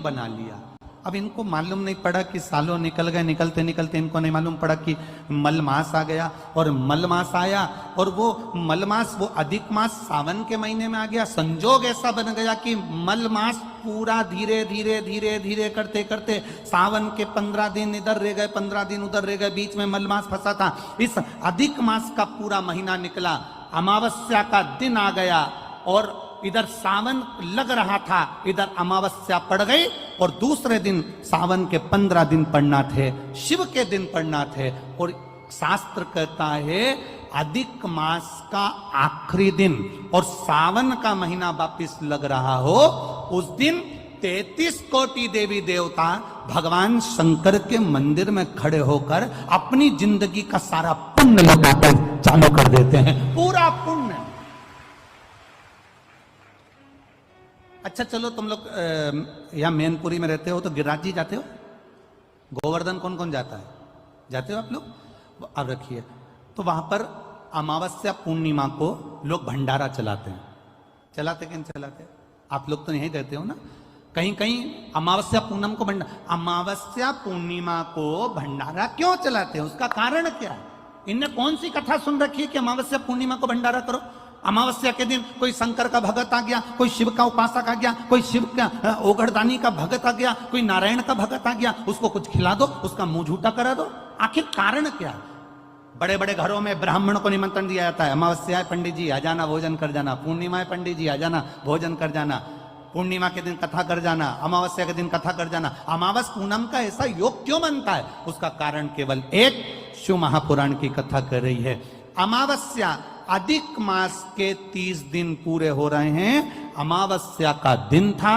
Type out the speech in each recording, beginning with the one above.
नियम बना लिया। अब इनको मालूम नहीं पड़ा कि सालों निकल गए, निकलते निकलते इनको नहीं मालूम पड़ा कि मलमास आ गया, और मलमास आया और वो मलमास, वो अधिक मास सावन के महीने में आ गया। संजोग ऐसा बन गया कि मलमास पूरा धीरे धीरे धीरे धीरे करते करते सावन के 15 दिन इधर रह गए, 15 दिन उधर रह गए, बीच में मलमास फंसा था। इस अधिक मास का पूरा महीना निकला, अमावस्या का दिन आ गया और इधर सावन लग रहा था, इधर अमावस्या पड़ गई और दूसरे दिन सावन के 15 दिन पड़ना थे, शिव के दिन पड़ना थे। और शास्त्र कहता है अधिक मास का आखिरी दिन और सावन का महीना वापिस लग रहा हो, उस दिन 33 कोटि देवी देवता भगवान शंकर के मंदिर में खड़े होकर अपनी जिंदगी का सारा पुण्य लौटाकर चालू कर देते हैं, पूरा पुण्य। अच्छा चलो, तुम लोग यहाँ मैनपुरी में रहते हो तो गिरिराज जी जाते हो? गोवर्धन कौन कौन जाता है? जाते हो आप लोग? अब रखिए, तो वहां पर अमावस्या पूर्णिमा को लोग भंडारा चलाते हैं। चलाते कि नहीं चलाते? आप लोग तो यहीं रहते हो ना। कहीं कहीं अमावस्या पूनम को अमावस्या पूर्णिमा को भंडारा क्यों चलाते हैं? उसका कारण क्या है? इनने कौन सी कथा सुन रखी है कि अमावस्या पूर्णिमा को भंडारा करो? अमावस्या के दिन कोई शंकर का भगत आ गया, कोई शिव का उपासक आ गया, कोई शिव का ओघड़दानी का भगत आ गया, कोई नारायण का भगत आ गया, उसको कुछ खिला दो, उसका मुंह झूठा करा दो। आखिर कारण क्या है? बड़े बड़े घरों में ब्राह्मण को निमंत्रण दिया जाता है, अमावस्या है पंडित जी आ जाना, भोजन कर जाना। पूर्णिमा है पंडित जी आ जाना, भोजन कर जाना। पूर्णिमा के दिन कथा कर जाना, अमावस्या के दिन कथा कर जाना। अमावस पूनम का ऐसा योग क्यों बनता है? उसका कारण केवल एक, शिव महापुराण की कथा कर रही है। अमावस्या अधिक मास के 30 दिन पूरे हो रहे हैं। अमावस्या का दिन था,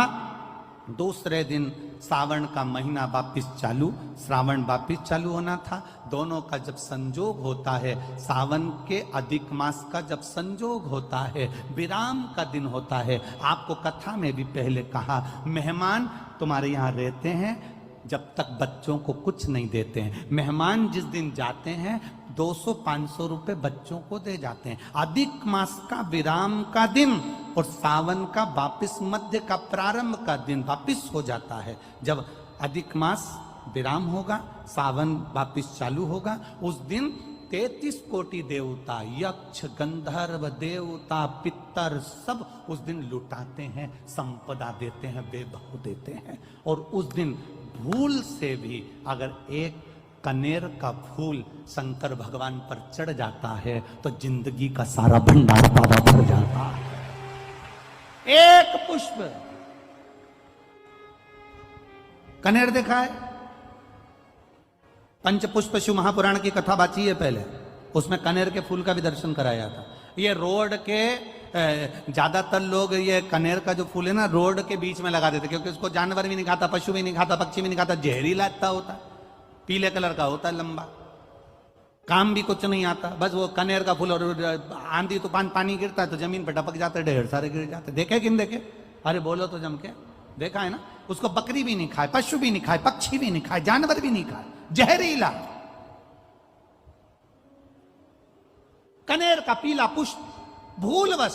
दूसरे दिन सावन का महीना वापिस चालू, श्रावण वापिस चालू होना था। दोनों का जब संजोग होता है, सावन के अधिक मास का जब संजोग होता है, विराम का दिन होता है। आपको कथा में भी पहले कहा, मेहमान तुम्हारे यहाँ रहते हैं जब तक बच्चों को कुछ नहीं देते हैं। मेहमान जिस दिन जाते हैं 200-500 रुपए बच्चों को दे जाते हैं। अधिक मास का विराम का दिन और सावन का वापिस मध्य का प्रारंभ का दिन वापिस हो जाता है। जब अधिक मास विराम होगा, सावन वापिस चालू होगा, उस दिन 33 कोटि देवता, यक्ष, गंधर्व, देवता, पितर सब उस दिन लुटाते हैं, संपदा देते हैं, वैभव देते हैं। और उस दिन भूल से भी अगर एक कनेर का फूल शंकर भगवान पर चढ़ जाता है तो जिंदगी का सारा भंडार बाबा भर जाता है। एक पुष्प, कनेर देखा है? पंचपुष्प शिव महापुराण की कथा बाची है पहले, उसमें कनेर के फूल का भी दर्शन कराया था। ये रोड के ज्यादातर लोग ये कनेर का जो फूल है ना, रोड के बीच में लगा देते, क्योंकि उसको जानवर भी नहीं खाता, पशु भी नहीं खाता, पक्षी भी नहीं खाता, जहरीला लगता होता, पीले कलर का होता है, लंबा, काम भी कुछ नहीं आता। बस वो कनेर का फूल, और आंधी तूफान पानी गिरता है तो जमीन पर टपक जाते, ढेर सारे गिर जाते। देखे कि नहीं देखे? अरे बोलो तो जम के, देखा है ना? उसको बकरी भी नहीं खाए, पशु भी नहीं खाए, पक्षी भी नहीं खाए, जानवर भी नहीं खाए, जहरीला कनेर का पीला पुष्प। भूलवश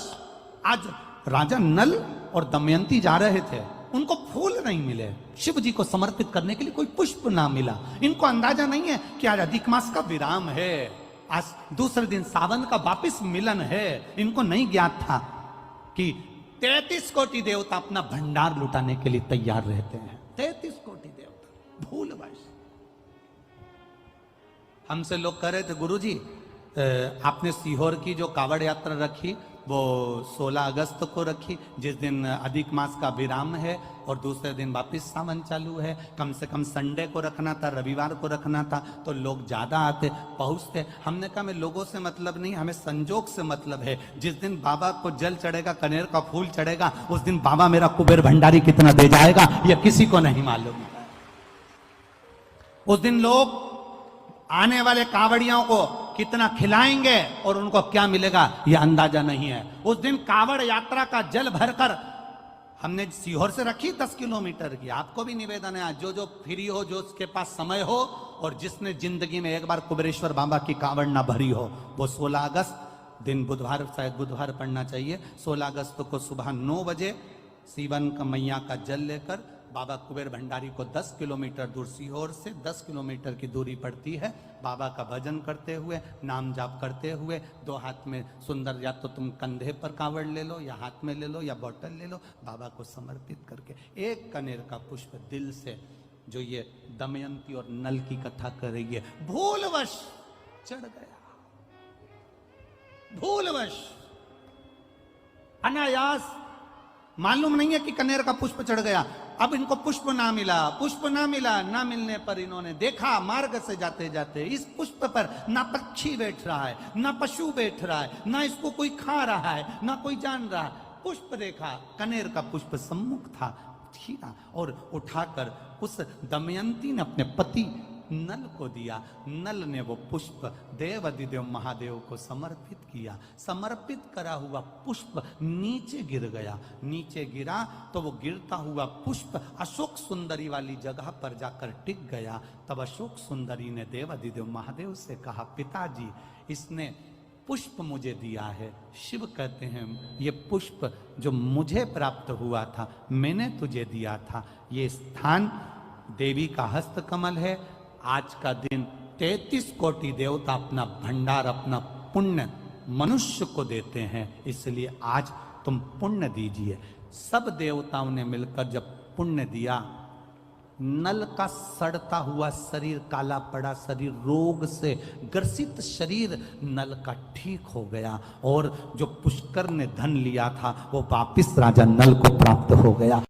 आज राजा नल और दमयंती जा रहे थे, उनको फूल नहीं मिले, शिव जी को समर्पित करने के लिए कोई पुष्प ना मिला। इनको अंदाजा नहीं है कि आज अधिक मास का विराम है, आज दूसरे दिन सावन का वापिस मिलन है। इनको नहीं ज्ञात था कि 33 कोटि देवता अपना भंडार लुटाने के लिए तैयार रहते हैं। 33 कोटि देवता, भूलवश। हमसे लोग कह रहे थे, गुरुजी आपने सीहोर की जो कावड़ यात्रा रखी वो 16 अगस्त को रखी, जिस दिन अधिक मास का विराम है और दूसरे दिन वापिस सावन चालू है। कम से कम संडे को रखना था, रविवार को रखना था, तो लोग ज्यादा आते पहुंचते। हमने कहा, हमें लोगों से मतलब नहीं, हमें संजोग से मतलब है। जिस दिन बाबा को जल चढ़ेगा, कनेर का फूल चढ़ेगा, उस दिन बाबा मेरा कुबेर भंडारी कितना दे जाएगा यह किसी को नहीं मालूम। उस दिन लोग आने वाले कावड़ियों को कितना खिलाएंगे और उनको क्या मिलेगा यह अंदाजा नहीं है। उस दिन कावड़ यात्रा का जल भरकर हमने सीहोर से रखी 10 किलोमीटर की। आपको भी निवेदन है, जो जो फ्री हो, जो उसके पास समय हो और जिसने जिंदगी में एक बार कुबेरेश्वर बाबा की कावड़ ना भरी हो, वो 16 अगस्त दिन बुधवार, शायद बुधवार पड़ना चाहिए, 16 अगस्त को सुबह 9 बजे सीवन का मैया का जल लेकर बाबा कुबेर भंडारी को 10 किलोमीटर दूर, सीहोर से 10 किलोमीटर की दूरी पड़ती है। बाबा का भजन करते हुए, नाम जाप करते हुए, दो हाथ में सुंदर, या तो तुम कंधे पर कांवड़ ले लो, या हाथ में ले लो, या बोतल ले लो, बाबा को समर्पित करके एक कनेर का पुष्प दिल से, जो ये दमयंती और नल की कथा कर रही है, भूलवश चढ़ गया, भूलवश, अनायास, मालूम नहीं है कि कनेर का पुष्प चढ़ गया। अब इनको पुष्प ना मिला, पुष्प ना मिला, ना मिलने पर इन्होंने देखा मार्ग से जाते जाते इस पुष्प पर ना पक्षी बैठ रहा है, ना पशु बैठ रहा है, ना इसको कोई खा रहा है, ना कोई जान रहा है। पुष्प देखा, कनेर का पुष्प सम्मुख था, छीना और उठाकर उस दमयंती ने अपने पति नल को दिया। नल ने वो पुष्प देव अधिदेव महादेव को समर्पित किया। समर्पित करा हुआ पुष्प नीचे गिर गया। नीचे गिरा तो वो गिरता हुआ पुष्प अशोक सुंदरी वाली जगह पर जाकर टिक गया। तब अशोक सुंदरी ने देव अधिदेव महादेव से कहा, पिताजी इसने पुष्प मुझे दिया है। शिव कहते हैं ये पुष्प जो मुझे प्राप्त हुआ था, मैंने तुझे दिया था। ये स्थान देवी का हस्त कमल है। आज का दिन 33 कोटि देवता अपना भंडार, अपना पुण्य मनुष्य को देते हैं, इसलिए आज तुम पुण्य दीजिए। सब देवताओं ने मिलकर जब पुण्य दिया, नल का सड़ता हुआ शरीर, काला पड़ा शरीर, रोग से ग्रसित शरीर नल का ठीक हो गया, और जो पुष्कर ने धन लिया था वो वापिस राजा नल को प्राप्त हो गया।